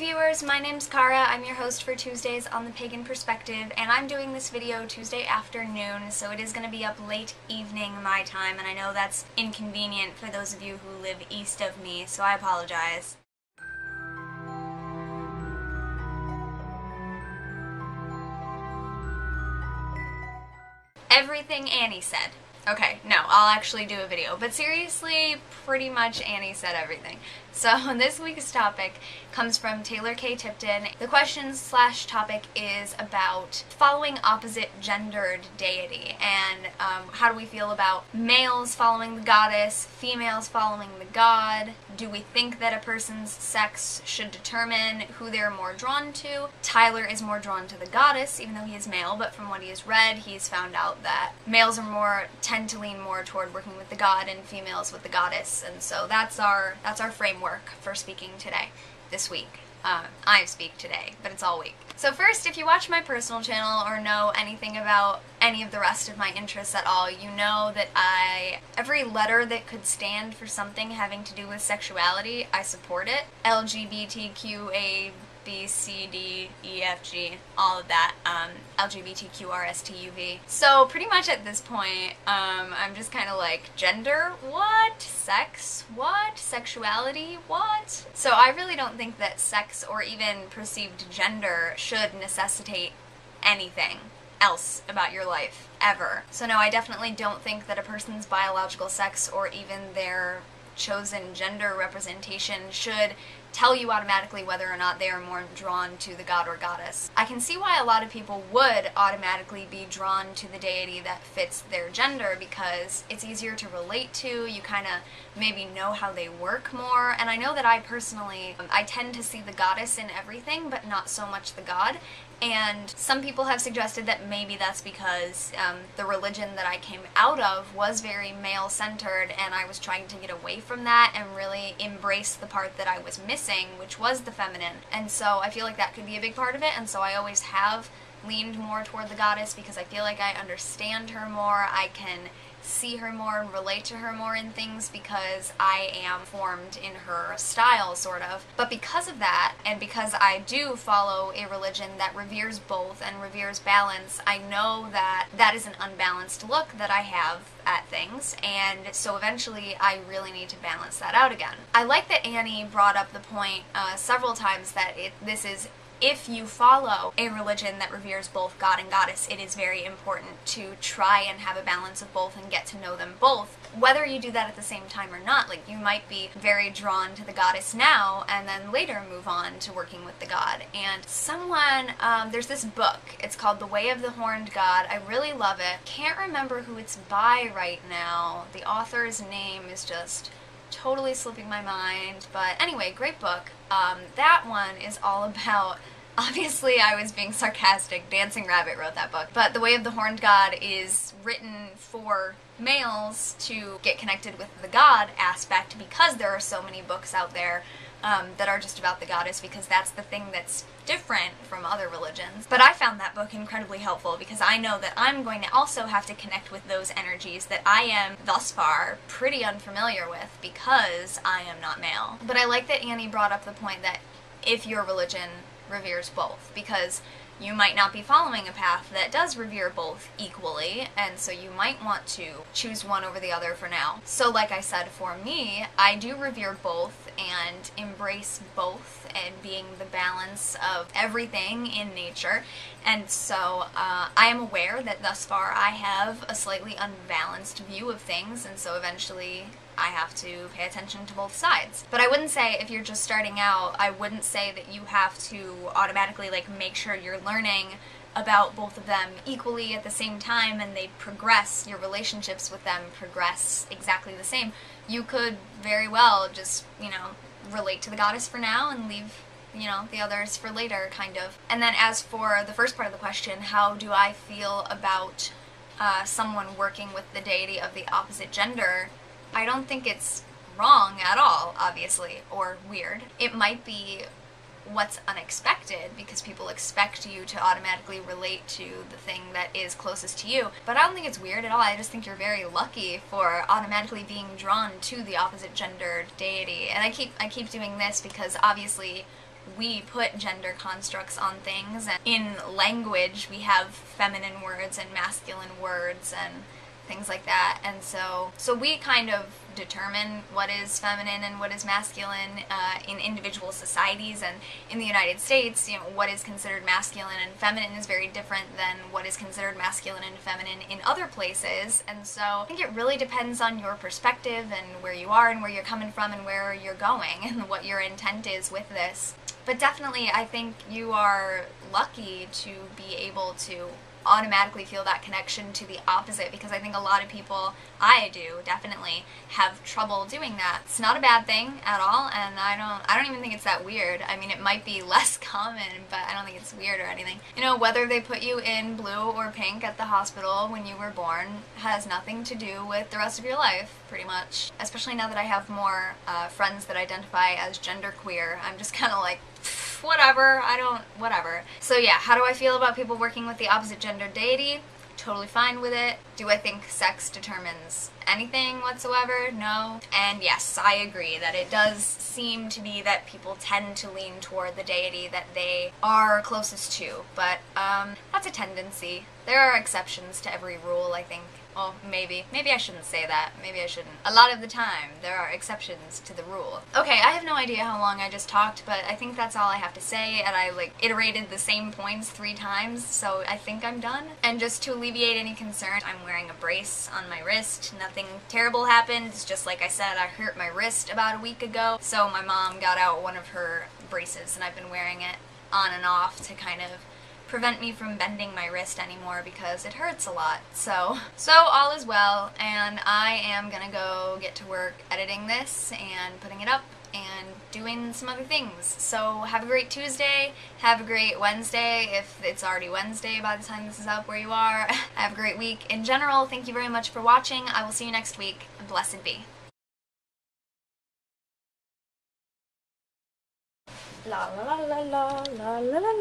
viewers, my name's Kara. I'm your host for Tuesdays on the Pagan Perspective, and I'm doing this video Tuesday afternoon, so it is going to be up late evening my time, and I know that's inconvenient for those of you who live east of me, so I apologize. Everything Annie said. Okay, no, I'll actually do a video, but seriously, pretty much Annie said everything. So this week's topic comes from tylerkaytipton. The question/topic is about following opposite gendered deity, and how do we feel about males following the goddess, females following the god? Do we think that a person's sex should determine who they're more drawn to? Tyler is more drawn to the goddess, even though he is male, but from what he has read, he's found out that males are tend to lean more toward working with the god and females with the goddess, and so that's our framework for speaking today, this week. I speak today, but it's all week. So first, if you watch my personal channel or know anything about any of the rest of my interests at all, you know that every letter that could stand for something having to do with sexuality, I support it. LGBTQA, B, C, D, E, F, G, all of that, LGBTQRSTUV. So pretty much at this point, I'm just kind of like, gender? What? Sex? What? Sexuality? What? So I really don't think that sex or even perceived gender should necessitate anything else about your life, ever. So no, I definitely don't think that a person's biological sex or even their chosen gender representation should tell you automatically whether or not they are more drawn to the god or goddess. I can see why a lot of people would automatically be drawn to the deity that fits their gender because it's easier to relate to, you kind of maybe know how they work more, and I know that I personally, I tend to see the goddess in everything, but not so much the god. And some people have suggested that maybe that's because the religion that I came out of was very male-centered, and I was trying to get away from that and really embrace the part that I was missing, which was the feminine. And so I feel like that could be a big part of it, and so I always have leaned more toward the goddess because I feel like I understand her more, I can see her more and relate to her more in things because I am formed in her style, sort of. But because of that, and because I do follow a religion that reveres both and reveres balance, I know that that is an unbalanced look that I have at things, and so eventually I really need to balance that out again. I like that Annie brought up the point several times that this is, if you follow a religion that reveres both God and goddess, it is very important to try and have a balance of both and get to know them both. Whether you do that at the same time or not, like you might be very drawn to the goddess now and then later move on to working with the god. And there's this book, it's called The Way of the Horned God. I really love it. Can't remember who it's by right now. The author's name is just totally slipping my mind, but anyway, great book. That one is all about, obviously I was being sarcastic, Dancing Rabbit wrote that book, but The Way of the Horned God is written for males to get connected with the god aspect because there are so many books out there that are just about the goddess, because that's the thing that's different from other religions. But I found that book incredibly helpful because I know that I'm going to also have to connect with those energies that I am, thus far, pretty unfamiliar with because I am not male. But I like that Annie brought up the point that if your religion reveres both, because you might not be following a path that does revere both equally, and so you might want to choose one over the other for now. So like I said, for me, I do revere both and embrace both and being the balance of everything in nature, and so I am aware that thus far I have a slightly unbalanced view of things, and so eventually I have to pay attention to both sides. But I wouldn't say, if you're just starting out, I wouldn't say that you have to automatically like make sure you're learning about both of them equally at the same time and they progress, your relationships with them progress exactly the same. You could very well just, relate to the goddess for now and leave, the others for later, kind of. And then as for the first part of the question, how do I feel about someone working with the deity of the opposite gender? I don't think it's wrong at all, obviously, or weird. It might be what's unexpected because people expect you to automatically relate to the thing that is closest to you, but I don't think it's weird at all. I just think you're very lucky for automatically being drawn to the opposite gendered deity. And I keep doing this because obviously we put gender constructs on things, and in language we have feminine words and masculine words and things like that, and so we kind of determine what is feminine and what is masculine in individual societies. And in the United States, you know, what is considered masculine and feminine is very different than what is considered masculine and feminine in other places. And so I think it really depends on your perspective and where you are and where you're coming from and where you're going and what your intent is with this. But definitely I think you are lucky to be able to automatically feel that connection to the opposite, because I think a lot of people, I do definitely, have trouble doing that. It's not a bad thing at all, and I don't even think it's that weird. I mean, it might be less common, but I don't think it's weird or anything. You know, whether they put you in blue or pink at the hospital when you were born has nothing to do with the rest of your life, pretty much. Especially now that I have more friends that identify as genderqueer, I'm just kind of like, whatever, whatever. So yeah, how do I feel about people working with the opposite gender deity? Totally fine with it. Do I think sex determines anything whatsoever? No. And yes, I agree that it does seem to be that people tend to lean toward the deity that they are closest to, but that's a tendency. There are exceptions to every rule, I think. Well, maybe I shouldn't say that. Maybe I shouldn't. A lot of the time, there are exceptions to the rule. Okay, I have no idea how long I just talked, but I think that's all I have to say, and I, like, iterated the same points 3 times, so I think I'm done. And just to alleviate any concern, I'm wearing a brace on my wrist. Nothing terrible happened. It's just like I said, I hurt my wrist about a week ago, so my mom got out one of her braces, and I've been wearing it on and off to kind of prevent me from bending my wrist anymore because it hurts a lot. So all is well, and I am gonna go get to work editing this and putting it up and doing some other things. So have a great Tuesday, have a great Wednesday if it's already Wednesday by the time this is up where you are. Have a great week in general. Thank you very much for watching. I will see you next week. Blessed be. La la la la la la la la.